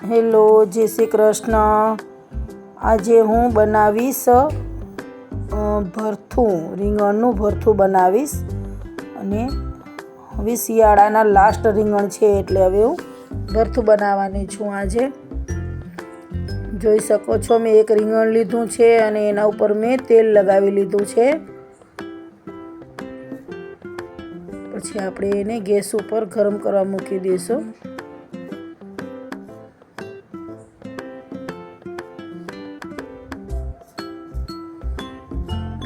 Hello, જય શ્રી કૃષ્ણ. આજે હું બનાવીશ ભરથું, રીંગણનું ભરથું બનાવીશ. અને હવે શિયાળાના લાસ્ટ રીંગણ છે એટલે હવે હું ભરથું બનાવવાની છું. આજે જોઈ શકો છો મેં એક રીંગણ લીધું છે અને એના ઉપર મેં તેલ લગાવી લીધું છે. પછી આપણે એને ગેસ ઉપર ગરમ કરવા મૂકી દઈશું.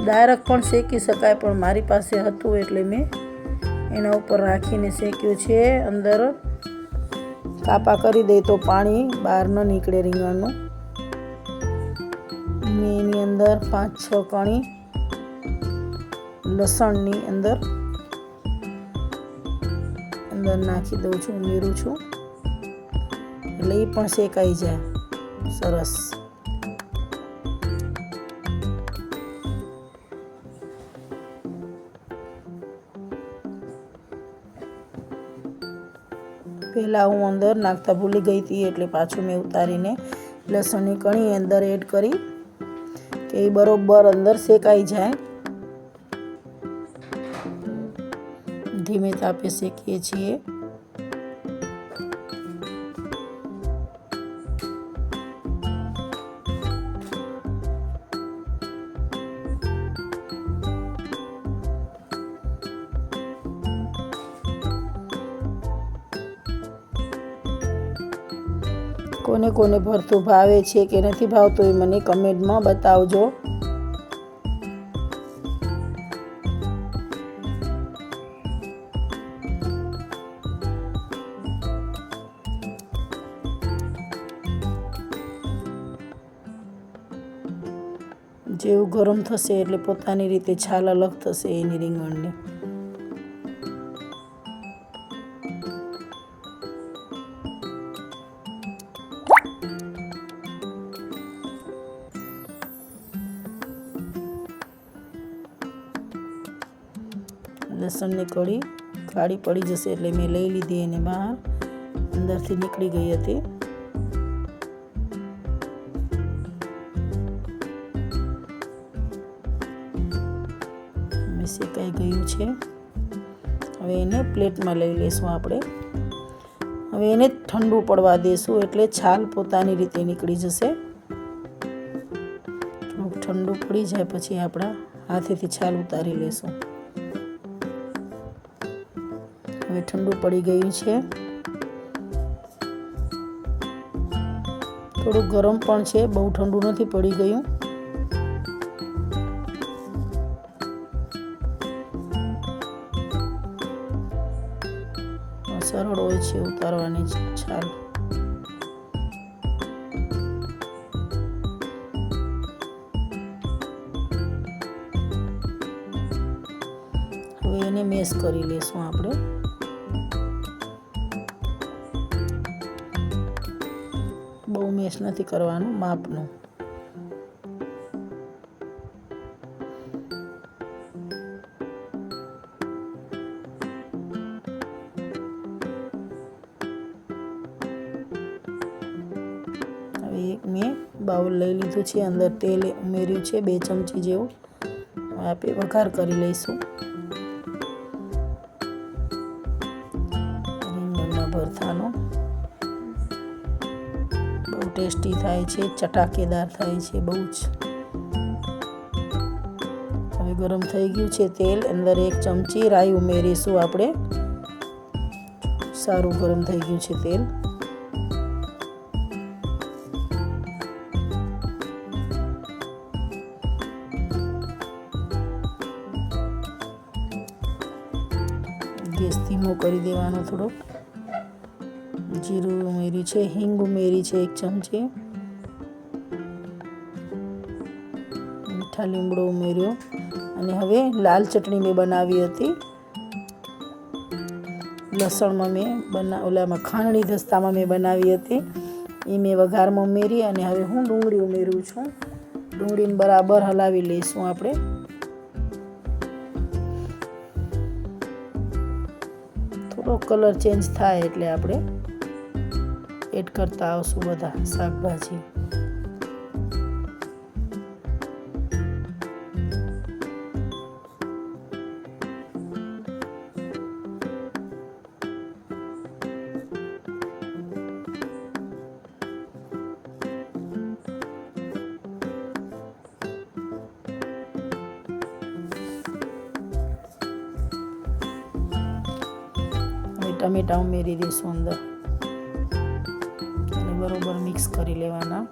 ડાયરેક્ટ પણ શેકી શકાય, પણ મારી પાસે હતું એટલે મેં એના ઉપર રાખીને શેક્યું છે. અંદર કાપા કરી દઈ તો પાણી બહાર ન નીકળે રીંગણનું. મેં એની અંદર 5-6 કણી લસણની અંદર નાખી દઉં છું, ઉમેરું છું એટલે એ પણ શેકાઈ જાય સરસ. પહેલાં હું અંદર નાખતા ભૂલી ગઈ હતી એટલે પાછું મેં ઉતારીને લસણની કણી અંદર એડ કરી કે એ બરોબર અંદર શેકાઈ જાય. ધીમે તાપે શેકીએ છીએ. કોને કોને ભરથું ભાવે છે કે નથી ભાવતું એ મને કમેન્ટમાં બતાવજો. જેવું ગરમ થશે એટલે પોતાની રીતે છાલ અલગ થશે એની રીંગણની. લસણની કળી કાળી પડી જશે એટલે મેં લઈ લીધી એને બહાર, અંદરથી નીકળી ગઈ હતી. શેકાઈ ગયું છે. હવે એને પ્લેટમાં લઈ લઈશું આપણે. હવે એને ઠંડુ પડવા દઈશું એટલે છાલ પોતાની રીતે નીકળી જશે. થોડુંક ઠંડુ પડી જાય પછી આપણા હાથેથી છાલ ઉતારી લઈશું. હવે ઠંડુ પડી ગયું છે. થોડું ગરમ પણ છે, બહુ ઠંડુ નથી પડી ગયું. સરળ હોય છે ઉતારવાની છાલ. હવે એને મેશ કરી લઈશું આપણે. બહુ મેશ નથી કરવાનું, માપનું. એક મેં બાઉલ લઈ લીધું છે, અંદર તેલ ઉમેર્યું છે 2 ચમચી જેવું. આપણે વઘાર કરી લઈશું. રીંગણના ભરથાનો બહુ ટેસ્ટી થાય છે, ચટાકેદાર થાય છે બહુ જ. હવે ગરમ થઈ ગયું છે તેલ. અંદર 1 ચમચી રાઈ ઉમેરીશું આપણે. સારું ગરમ થઈ ગયું છે તેલ. ગેસ ધીમો કરી દેવાનો થોડો. જીરું ઉમેર્યું છે, હિંગ ઉમેરી છે 1 ચમચી, મીઠા લીમડો ઉમેર્યો. અને હવે લાલ ચટણી મેં બનાવી હતી લસણમાં, ઓલામાં ખાંડણી દસ્તામાં મેં બનાવી હતી એ મેં વઘારમાં ઉમેરી. અને હવે હું ડુંગળી ઉમેરું છું. ડુંગળીને બરાબર હલાવી લઈશું આપણે. થોડો કલર ચેન્જ થાય એટલે આપણે એડ કરતા આવશું બધા શાકભાજી. ટમેટા ઉમેરી દઈશું અંદર અને બરોબર મિક્સ કરી લેવાના.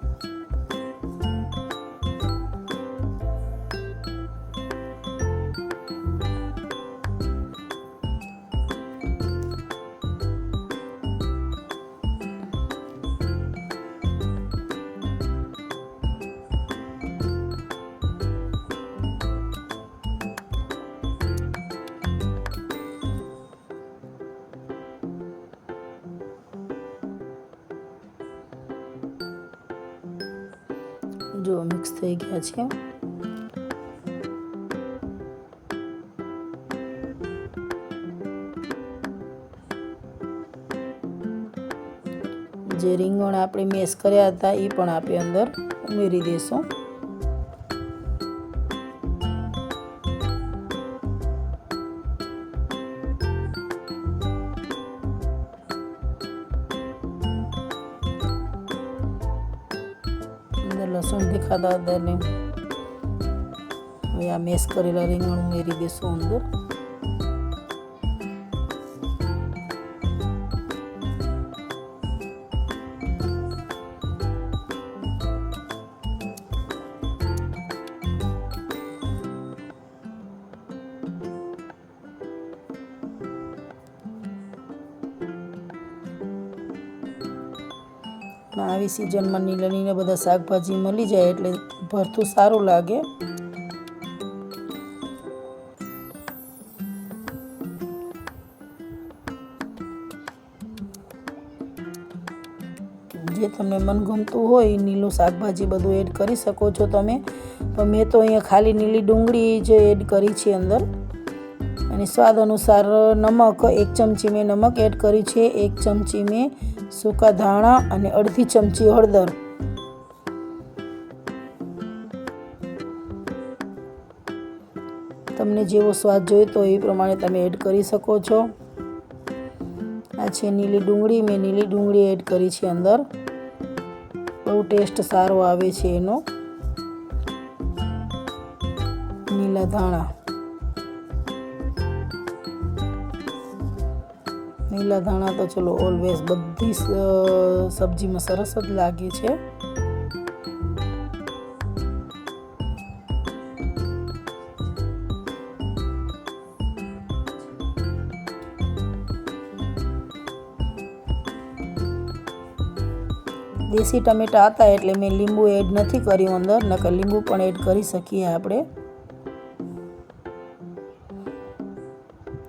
જો મિક્સ થઈ ગયા છે. જે રીંગણ આપણે મેશ કર્યા હતા એ પણ આપણે અંદર ઉમેરી દઈશું. લસણ દેખાતા હતા ને હવે આ મેશ કરેલા રીંગણ ઉમેરી દઈશું અંદર. આવી સિઝનમાં નીલણીને બધા શાકભાજી મળી જાય એટલે ભરથું સારું લાગે. જે તમને મનગમતું હોય નીલું શાકભાજી બધું એડ કરી શકો છો તમે. પણ મેં તો અહીંયા ખાલી નીલી ડુંગળી જ એડ કરી છે અંદર. અને સ્વાદ અનુસાર નમક 1 ચમચી મેં નમક એડ કરી છે, 1 ચમચી મેં સૂકા ધાણા અને અડધી ચમચી હળદર. તમને જેવો સ્વાદ જોઈતો એ પ્રમાણે તમે એડ કરી શકો છો. આ છે નીલી ડુંગળી, મેં નીલી ડુંગળી એડ કરી છે અંદર. બહુ ટેસ્ટ સારો આવે છે એનો. લીલા ધાણા, લીલા ધાણા તો ચલો ઓલવેઝ બધી સબ્જીમાં સરસ જ લાગે છે. દેશી ટમેટા હતા એટલે મેં લીંબુ એડ નથી કર્યું અંદર, નકર લીંબુ પણ એડ કરી શકીએ આપણે.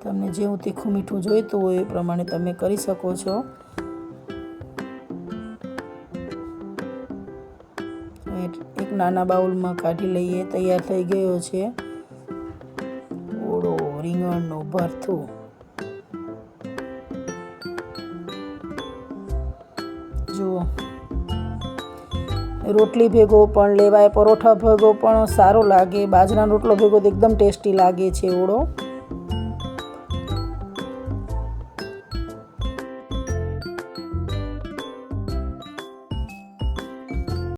તમને જેવું તીખું મીઠું જોઈતું હોય એ પ્રમાણે તમે કરી શકો છો. એક નાના બાઉલમાં કાઢી લઈએ. તૈયાર થઈ ગયો છે ઓળો રીંગણનું ભરથું. જુઓ, રોટલી ભેગો પણ લેવાય, પરોઠા ભેગો પણ સારો લાગે, બાજરાનો રોટલો ભેગો તો એકદમ ટેસ્ટી લાગે છે ઓળો.